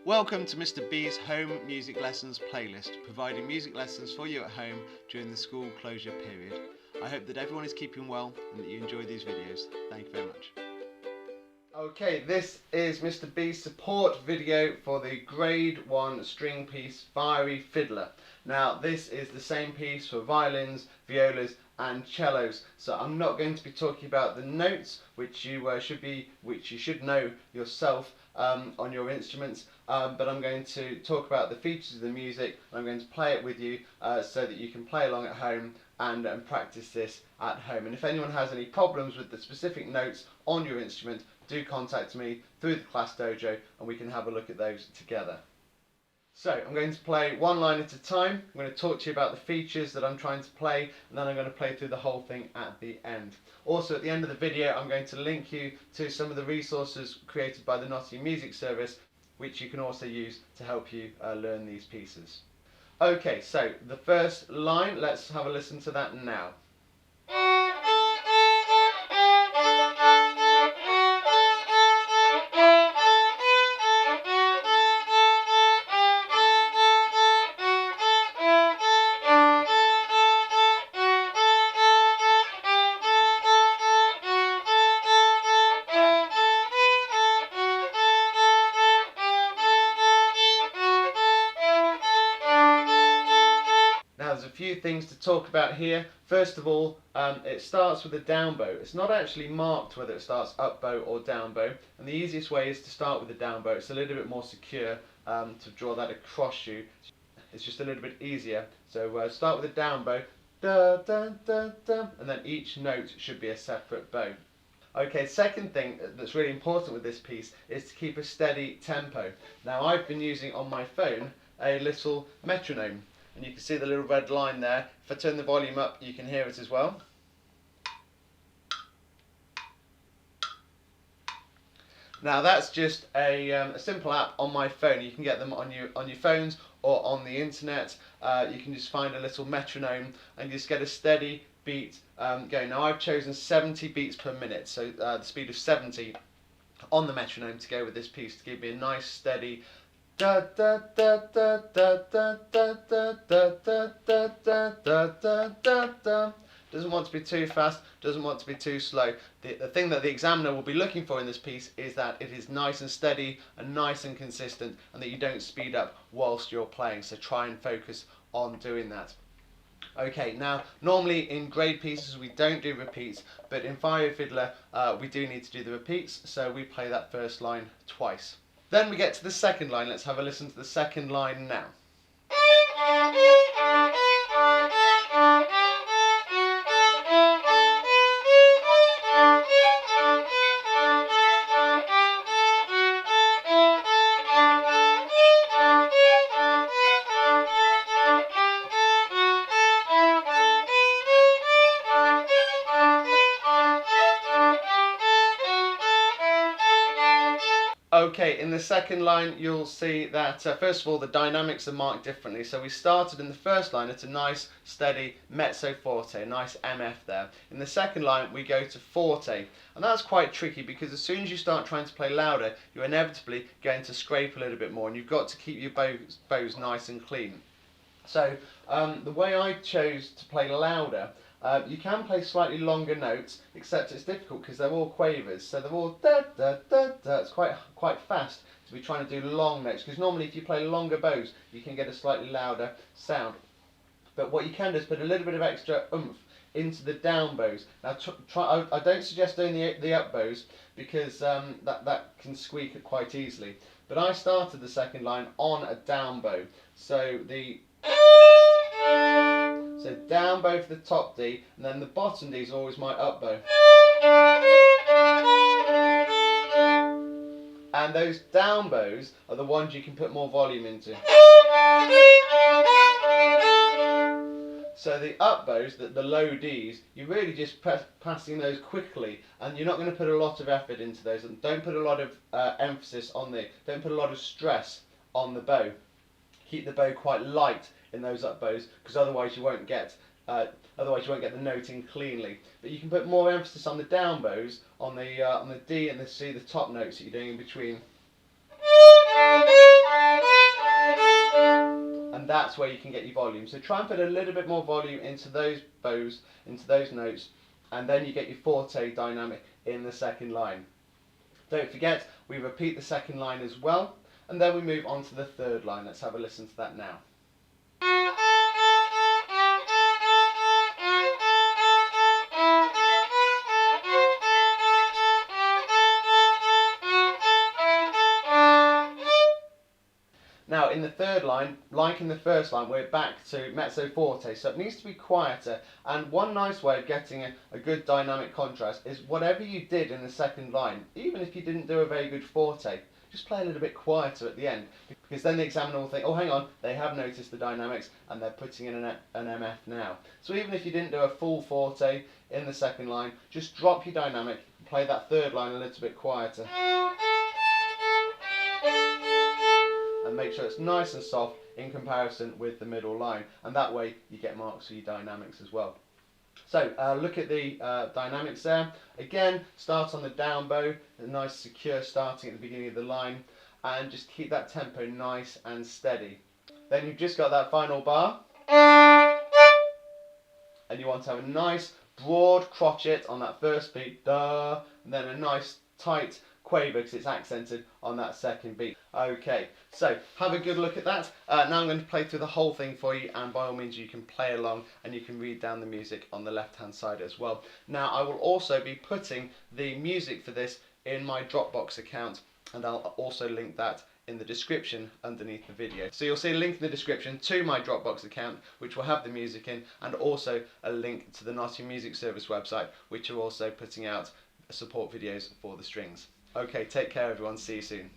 Welcome to Mr. B's Home Music Lessons playlist, providing music lessons for you at home during the school closure period. I hope that everyone is keeping well and that you enjoy these videos. Thank you very much. Okay, this is Mr. B's support video for the Grade 1 string piece Fiery Fiddler. Now this is the same piece for violins, violas and cellos, so I'm not going to be talking about the notes which you should know yourself on your instruments, but I'm going to talk about the features of the music. I'm going to play it with you so that you can play along at home and practice this at home. And if anyone has any problems with the specific notes on your instrument, do contact me through the class dojo and we can have a look at those together. So I'm going to play one line at a time. I'm going to talk to you about the features that I'm trying to play, and then I'm going to play through the whole thing at the end. Also at the end of the video I'm going to link you to some of the resources created by the Nottingham Music Service, which you can also use to help you learn these pieces. Okay, so the first line, let's have a listen to that now. There's a few things to talk about here. First of all, it starts with a down bow. It's not actually marked whether it starts up bow or down bow, and the easiest way is to start with a down bow. It's a little bit more secure to draw that across you. It's just a little bit easier. So start with a down bow, da, da, da, da, and then each note should be a separate bow. Okay, second thing that's really important with this piece is to keep a steady tempo. Now I've been using on my phone a little metronome. And you can see the little red line there. If I turn the volume up, you can hear it as well. Now that's just a simple app on my phone. You can get them on your phones or on the internet. You can just find a little metronome and just get a steady beat going. Now I've chosen 70 beats per minute, so the speed of 70 on the metronome to go with this piece to give me a nice steady da da da da da da da da da da da da da da da. Doesn't want to be too fast, doesn't want to be too slow. The thing that the examiner will be looking for in this piece is that it is nice and steady and nice and consistent, and that you don't speed up whilst you're playing, so try and focus on doing that. Okay, now normally in grade pieces we don't do repeats, but in Fiery Fiddler we do need to do the repeats, so we play that first line twice. Then we get to the second line. Let's have a listen to the second line now. Okay, in the second line you'll see that first of all the dynamics are marked differently. So we started in the first line at a nice steady mezzo forte, a nice MF there. In the second line we go to forte, and that's quite tricky because as soon as you start trying to play louder you're inevitably going to scrape a little bit more, and you've got to keep your bows nice and clean. So the way I chose to play louder, you can play slightly longer notes, except it's difficult because they're all quavers, so they're all da da da da. It's quite fast to be trying to do long notes, because normally if you play longer bows you can get a slightly louder sound. But what you can do is put a little bit of extra oomph into the down bows. Now I don't suggest doing the up bows because that can squeak quite easily. But I started the second line on a down bow, so down bow for the top D, and then the bottom D is always my up bow. And those down bows are the ones you can put more volume into. So the up bows, the low Ds, you're really just passing those quickly, and you're not going to put a lot of effort into those. And don't put a lot of emphasis on don't put a lot of stress on the bow. Keep the bow quite light in those up bows, because otherwise you won't get the note in cleanly. But you can put more emphasis on the down bows, on the D and the C, the top notes that you're doing in between. that's where you can get your volume. So try and put a little bit more volume into those bows, into those notes, and then you get your forte dynamic in the second line. Don't forget, we repeat the second line as well, and then we move on to the third line. Let's have a listen to that now. Now in the third line, like in the first line, we're back to mezzo forte, so it needs to be quieter. And one nice way of getting a good dynamic contrast is whatever you did in the second line, even if you didn't do a very good forte, just play a little bit quieter at the end, because then the examiner will think, oh hang on, they have noticed the dynamics and they're putting in an MF now. So even if you didn't do a full forte in the second line, just drop your dynamic, play that third line a little bit quieter. And make sure it's nice and soft in comparison with the middle line, and that way you get marks for your dynamics as well. So look at the dynamics there. Again, start on the down bow, a nice secure starting at the beginning of the line, and just keep that tempo nice and steady. Then you've just got that final bar, and you want to have a nice broad crotchet on that first beat, da, and then a nice tight quaver because it's accented on that second beat. Okay, so have a good look at that. Now I'm going to play through the whole thing for you, and by all means you can play along and you can read down the music on the left hand side as well. Now I will also be putting the music for this in my Dropbox account, and I'll also link that in the description underneath the video. So you'll see a link in the description to my Dropbox account, which will have the music in, and also a link to the Nottingham Music Service website, which are also putting out support videos for the strings. Okay, take care everyone, see you soon.